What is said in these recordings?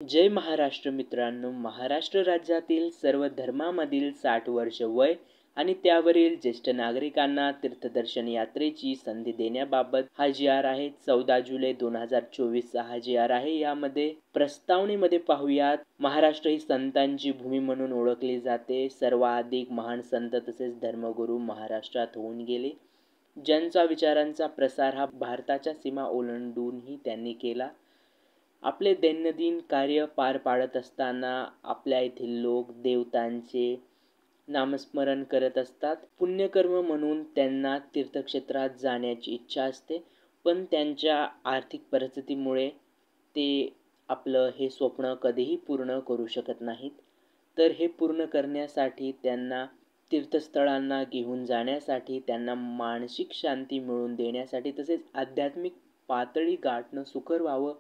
जय महाराष्ट्र मित्रांनो. महाराष्ट्र राज्यातील सर्व धर्मामधील 60 वर्ष वय आणि त्यावरील ज्येष्ठ नागरिकांना तीर्थदर्शन यात्रेची संधी देण्याबाबत हा जी आर आहे. 14 जुलै 2024 चा हा जी आर आहे. यामध्ये प्रस्तावनेमध्ये पाहूयात, महाराष्ट्र ही संतांची भूमी म्हणून ओळखली जाते. सर्वाधिक महान संत तसेच धर्मगुरू महाराष्ट्रात होऊन गेले, ज्यांचा विचारांचा प्रसार हा भारताच्या सीमा ओलांडूनही त्यांनी केला. आपले दैनंदिन कार्य पार पाडत असताना आपल्या येथील लोक देवतांचे नामस्मरण करत असतात. पुण्यकर्म म्हणून त्यांना तीर्थक्षेत्रात जाण्याची इच्छा असते, पण त्यांच्या आर्थिक परिस्थितीमुळे ते आपलं हे स्वप्न कधीही पूर्ण करू शकत नाहीत. तर हे पूर्ण करण्यासाठी त्यांना तीर्थस्थळांना घेऊन जाण्यासाठी, त्यांना मानसिक शांती मिळवून देण्यासाठी तसेच आध्यात्मिक पातळी गाठणं सुकर व्हावं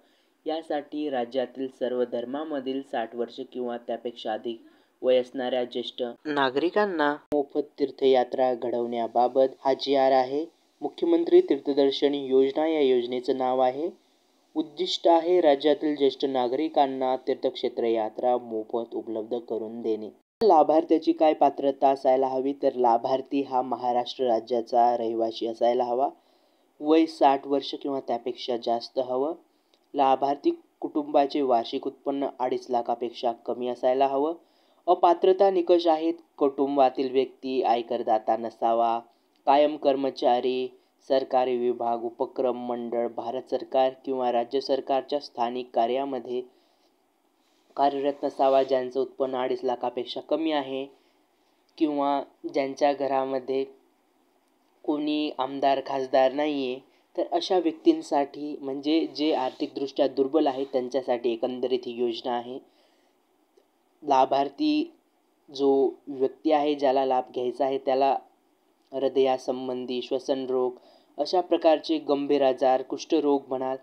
यासाठी राज्यातील सर्व धर्मामधील 60 वर्ष किंवा त्यापेक्षा अधिक वय असणाऱ्या ज्येष्ठ नागरिकांना मोफत तीर्थयात्रा घडवण्याबाबत हा जी आर आहे. मुख्यमंत्री तीर्थदर्शन योजना या योजनेचं नाव आहे. उद्दिष्ट आहे राज्यातील ज्येष्ठ नागरिकांना तीर्थक्षेत्र यात्रा मोफत उपलब्ध करून देणे. लाभार्थ्याची काय पात्रता असायला हवी, तर लाभार्थी हा महाराष्ट्र राज्याचा रहिवासी असायला हवा. वय 60 वर्ष किंवा त्यापेक्षा जास्त हवं. लाभार्थी कुटुंबाचे वार्षिक उत्पन्न 2.5 लाखापेक्षा कमी असायला हवं. अपात्रता निकष आहेत. कुटुंबातील व्यक्ती आयकरदाता नसावा. कायम कर्मचारी, सरकारी विभाग, उपक्रम मंडळ, भारत सरकार किंवा राज्य सरकारच्या स्थानिक कार्यामध्ये कार्यरत नसावा. ज्यांचं उत्पन्न 2.5 लाखापेक्षा कमी आहे किंवा ज्यांच्या घरामध्ये कोणी आमदार खासदार नाही आहे, तर अशा व्यक्तींसाठी, म्हणजे जे आर्थिकदृष्ट्या दुर्बल आहेत त्यांच्यासाठी एकंदरीत ही योजना आहे. लाभार्थी जो व्यक्ती आहे, ज्याला लाभ घ्यायचा आहे, त्याला हृदयासंबंधी, श्वसन रोग अशा प्रकारचे गंभीर आजार, कुष्ठरोग म्हणाल,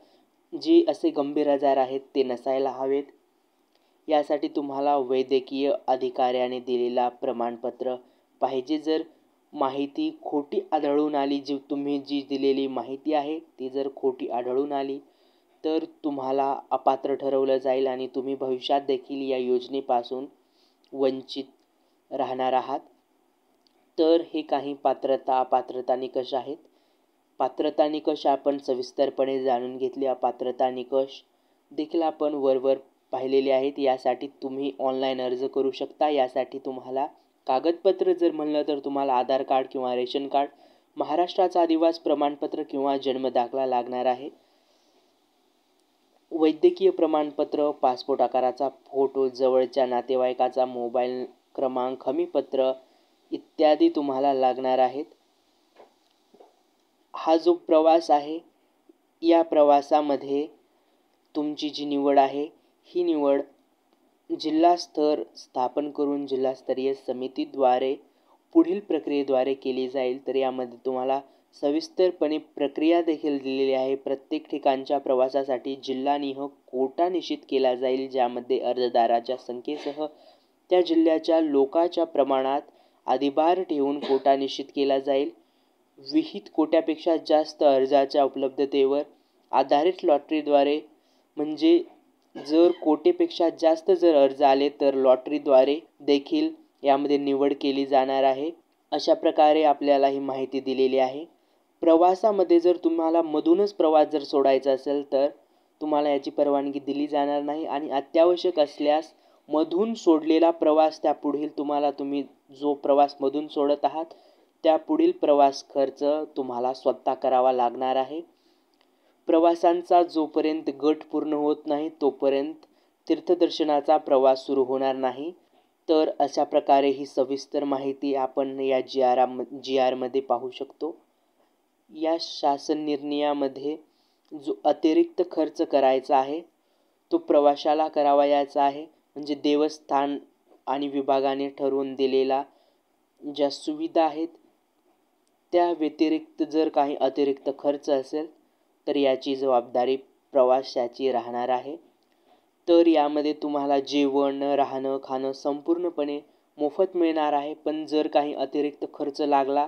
जे असे गंभीर आजार आहेत ते नसायला हवेत. यासाठी तुम्हाला वैद्यकीय अधिकाऱ्याने दिलेला प्रमाणपत्र पाहिजे. जर माहिती खोटी आढळून आली, तुम्ही जी दिलेली माहिती आहे ती जर खोटी आढळून आली, तर तुम्हाला अपात्र ठरवलं जाईल आणि तुम्ही भविष्यात देखील या योजनेपासून वंचित राहणार आहात. तर हे काही अपात्रता निकष आहेत. पात्रता निकष आपण सविस्तरपणे जाणून घेतले. अपात्रता निकष देखील आपण वरवर पाहिलेले आहेत. यासाठी तुम्ही ऑनलाईन अर्ज करू शकता. यासाठी तुम्हाला कागदपत्र जर म्हणलं तर तुम्हाला आधार कार्ड किंवा रेशन कार्ड, महाराष्ट्राचा अधिवास प्रमाणपत्र किंवा जन्मदाखला लागणार आहे. वैद्यकीय प्रमाणपत्र, पासपोर्ट आकाराचा फोटो, जवळच्या नातेवाईकाचा मोबाईल क्रमांक, हमीपत्र इत्यादी तुम्हाला लागणार आहेत. हा जो प्रवास आहे, या प्रवासामध्ये तुमची जी निवड आहे, ही निवड जिल्हा स्तर स्थापन करून जिल्हास्तरीय समितीद्वारे पुढील प्रक्रियेद्वारे केली जाईल. तर यामध्ये तुम्हाला सविस्तरपणे प्रक्रिया देखील दिलेली आहे. प्रत्येक ठिकाणच्या प्रवासासाठी जिल्हानिहाय कोटा निश्चित केला जाईल, ज्यामध्ये अर्जदाराच्या संख्येसह त्या जिल्ह्याच्या लोकांच्या प्रमाणात अधिभार ठेवून कोटा निश्चित केला जाईल. विहित कोट्यापेक्षा जास्त अर्जाच्या उपलब्धतेवर आधारित लॉटरीद्वारे, म्हणजे जर कोटीपेक्षा जास्त जर अर्ज आले तर लॉटरीद्वारे देखील यामध्ये निवड केली जाणार आहे. अशा प्रकारे आपल्याला ही माहिती दिलेली आहे. प्रवासामध्ये जर तुम्हाला मधूनच प्रवास जर सोडायचा असेल तर तुम्हाला याची परवानगी दिली जाणार नाही आणि अत्यावश्यक असल्यास मधून सोडलेला प्रवास तुम्ही जो प्रवास मधून सोडत आहात त्या पुढील प्रवास खर्च तुम्हाला स्वतः करावा लागणार आहे. प्रवासांचा जोपर्यंत गट पूर्ण होत नाही तोपर्यंत तीर्थदर्शनाचा प्रवास सुरू होणार नाही. तर अशा प्रकारे ही सविस्तर माहिती आपण या जी आरमध्ये पाहू शकतो. या शासन निर्णयामध्ये जो अतिरिक्त खर्च करायचा आहे तो प्रवाशाला करावयाचा आहे. म्हणजे देवस्थान आणि विभागाने ठरवून दिलेला ज्या सुविधा आहेत त्या व्यतिरिक्त जर काही अतिरिक्त खर्च असेल तर याची जबाबदारी प्रवाशाची राहणार आहे. तर यामध्ये तुम्हाला जेवण, राहणं, खाणं संपूर्णपणे मोफत मिळणार आहे. पण जर काही अतिरिक्त खर्च लागला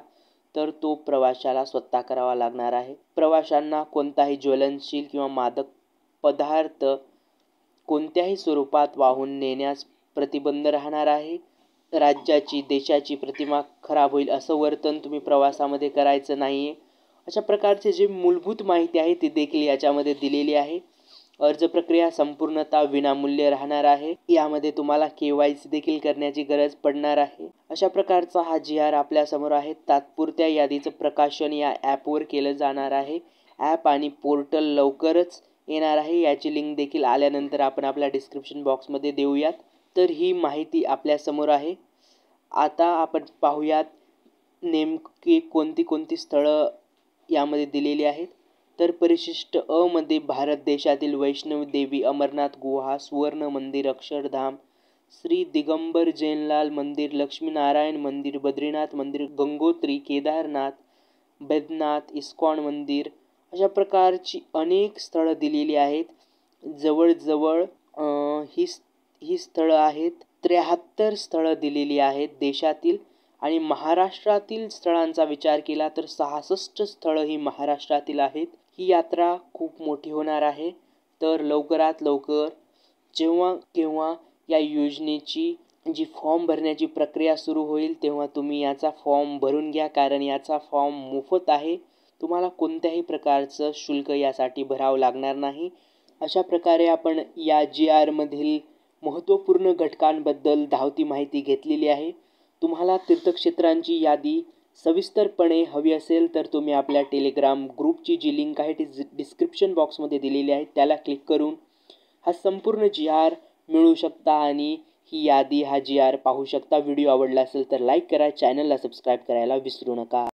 तर तो प्रवाशाला स्वतः करावा लागणार आहे. प्रवाशांना कोणताही ज्वलनशील किंवा मादक पदार्थ कोणत्याही स्वरूपात वाहून नेण्यास प्रतिबंध राहणार आहे. राज्याची देशाची प्रतिमा खराब होईल असं वर्तन तुम्ही प्रवासामध्ये करायचं नाही आहे. अशा प्रकारचे जे मूलभूत माहिती आहे ती देखील याच्यामध्ये दिलेली आहे. अर्ज प्रक्रिया संपूर्णतः विनामूल्य राहणार आहे. यामध्ये तुम्हाला KYC देखील करण्याची गरज पडणार आहे. अशा प्रकारचा हा GR आपल्यासमोर आहे. तात्पुरत्या यादीचं प्रकाशन या ॲपवर केलं जाणार आहे. ॲप आणि पोर्टल लवकरच येणार आहे. याची लिंक देखील आल्यानंतर आपण आपल्या डिस्क्रिप्शन बॉक्समध्ये देऊयात. तर ही माहिती आपल्यासमोर आहे. आता आपण पाहूयात नेमकी कोणती स्थळं यामध्ये दिलेली आहेत. तर परिशिष्ट अ मध्ये भारत देशातील वैष्णवी देवी, अमरनाथ गुहा, सुवर्ण मंदिर, अक्षरधाम, श्री दिगंबर जैनलाल मंदिर, लक्ष्मीनारायण मंदिर, बद्रीनाथ मंदिर, गंगोत्री, केदारनाथ, बैद्यनाथ, इस्कॉन मंदिर अशा प्रकारची अनेक स्थळं दिलेली आहेत. जवळजवळ ही स्थळं आहेत 73 स्थळं दिलेली आहेत देशातील. आणि महाराष्ट्रातील स्थळांचा विचार केला तर 66 स्थळं ही महाराष्ट्रातील आहेत. ही यात्रा खूप मोठी होणार आहे. तर लवकरात लवकर जेव्हा केव्हा या योजनेची जी फॉर्म भरण्याची प्रक्रिया सुरू होईल तेव्हा तुम्ही याचा फॉर्म भरून घ्या, कारण याचा फॉर्म मोफत आहे. तुम्हाला कोणत्याही प्रकारचं शुल्क यासाठी भरावं लागणार नाही. अशा प्रकारे आपण या GR मधील महत्त्वपूर्ण घटकांबद्दल धावती माहिती घेतलेली आहे. तुम्हाला तीर्थक्षेत्रांची यादी सविस्तरपणे हवी असेल तर तुम्ही आपल्या टेलिग्राम ग्रुपची जी लिंक आहे ती डिस्क्रिप्शन बॉक्समध्ये दिलेली आहे, त्याला क्लिक करून हा संपूर्ण GR मिळवू शकता आणि ही यादी हा GR पाहू शकता. व्हिडिओ आवडला असेल तर लाईक करा, चॅनलला सबस्क्राईब करायला विसरू नका.